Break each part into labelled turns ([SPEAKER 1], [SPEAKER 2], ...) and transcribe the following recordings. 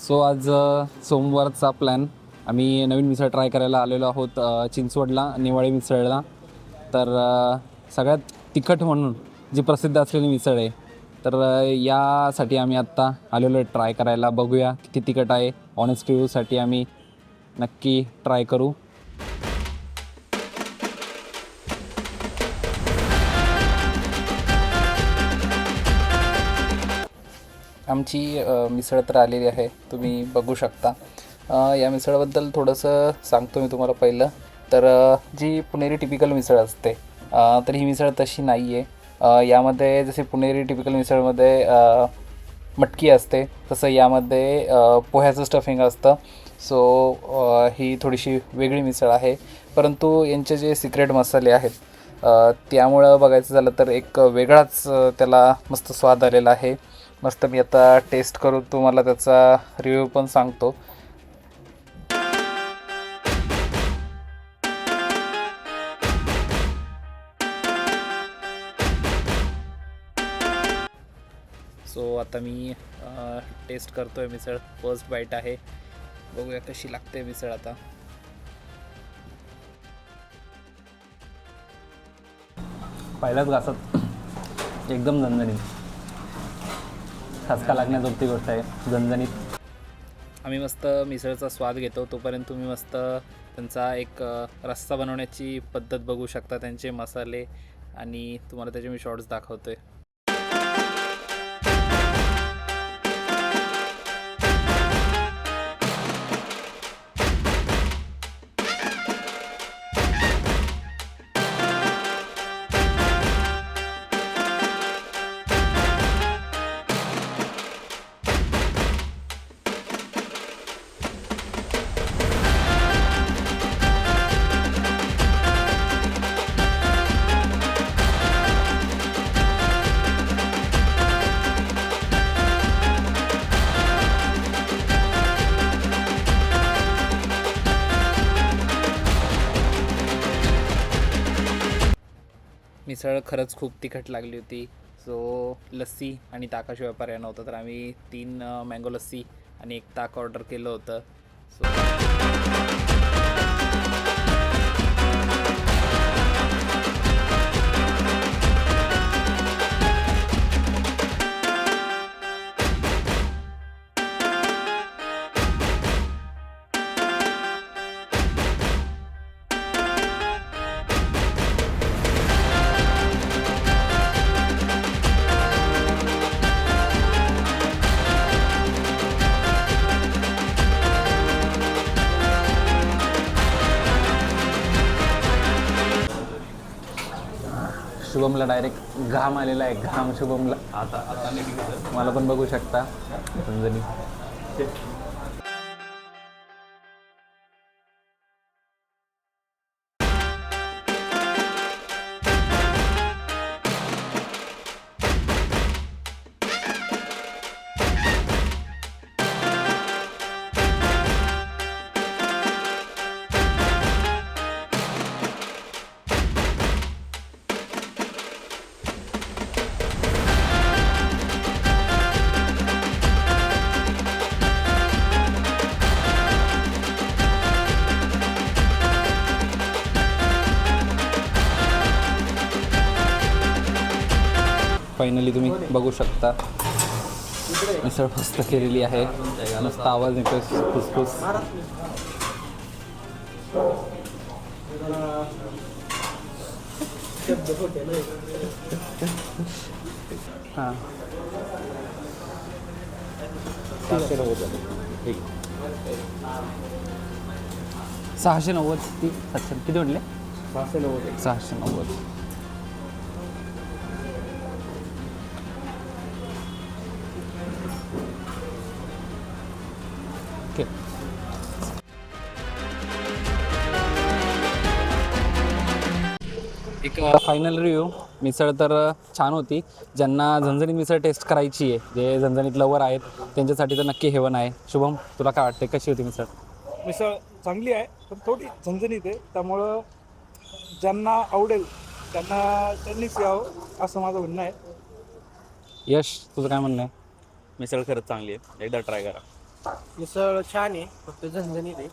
[SPEAKER 1] So आज सोमवारचा plan आम्ही नवीन मिसळ ट्राय करायला आलेलो आहोत चिंचवडला निवाळी मिसळला. तर सगळ्यात तिखट म्हणून जी प्रसिद्ध असलेली मिसळ आहे, तर यासाठी आम्ही आत्ता आलेलो आहे ट्राय करायला. बघूया किती तिखट आहे. ऑनेस्ट रिव्ह्यूसाठी आम्ही नक्की ट्राय करू. आमची मिसळ तर आलेली आहे, तुम्ही बघू शकता. या मिसळबद्दल थोडंसं सांगतो मी तुम्हाला. पहिलं तर जी पुणेरी टिपिकल मिसळ असते, तर ही मिसळ तशी नाही आहे. यामध्ये जसे पुणेरी टिपिकल मिसळमध्ये मटकी असते, तसं यामध्ये पोह्याचं स्टफिंग असतं. सो ही थोडीशी वेगळी मिसळ आहे. परंतु यांचे जे सिक्रेट मसाले आहेत, त्यामुळं बघायचं झालं तर एक वेगळाच त्याला मस्त स्वाद आलेला आहे. मस्त मी आता टेस्ट करून तुम्हाला त्याचा रिव्ह्यू पण सांगतो. सो आता मी टेस्ट करतो आहे मिसळ. फर्स्ट बाईट आहे, बघूया कशी लागते मिसळ. आता पहिल्याच घासात एकदम झणझणीत, ठसका लागण्याजोगती गोष्ट आहे, झणझणीत. आम्ही मस्त मिसळचा स्वाद घेतो, तोपर्यंत तुम्ही मस्त त्यांचा एक रस्सा बनवण्याची पद्धत बघू शकता, त्यांचे मसाले, आणि तुम्हाला त्याचे मी शॉर्ट्स दाखवतोय. मिसळ खरंच खूप तिखट लागली होती. सो लस्सी आणि ताकाशिवाय पर्याय नव्हता, तर आम्ही 3 मँगो लस्सी आणि 1 ताक ऑर्डर केलं होतं. शुभमला डायरेक्ट घाम आलेला आहे, घाम शुभमला. आता मला पण बघू शकता झणझणी. फायनली तुम्ही बघू शकता मिसळ मस्त केलेली आहे. मस्त आवाज येतो, फुसफुस. हां, 690 ती 700 किती म्हटले? 690. एक फायनल रिव्ह्यू. मिसळ तर छान होती. ज्यांना झणझणीत मिसळ टेस्ट करायची आहे, जे झणझणीत लवर आहेत, त्यांच्यासाठी तर नक्की हेवन आहे. शुभम, तुला काय वाटते, कशी होती मिसळ?
[SPEAKER 2] मिसळ चांगली आहे, पण थोडी झणझणीत आहे. त्यामुळं ज्यांना आवडेल त्यांनीच यावं असं माझं म्हणणं आहे.
[SPEAKER 1] यश, तुझं काय म्हणणं आहे?
[SPEAKER 3] मिसळ खरंच चांगली आहे, एकदा ट्राय करा. मिसळ छान आहे, फक्त झणझणीत आहे.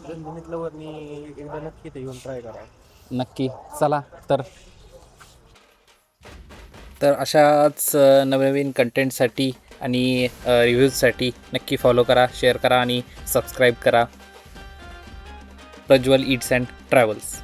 [SPEAKER 3] झणझणीतलं वरनी एकदा नक्की ते येऊन ट्राय करा.
[SPEAKER 1] नक्की. चला तर तर अशाच नवनवीन कंटेंटसाठी आणि रिव्ह्यूजसाठी नक्की फॉलो करा, शेअर करा आणि सबस्क्राईब करा प्रज्वल ईट्स अँड ट्रॅव्हल्स.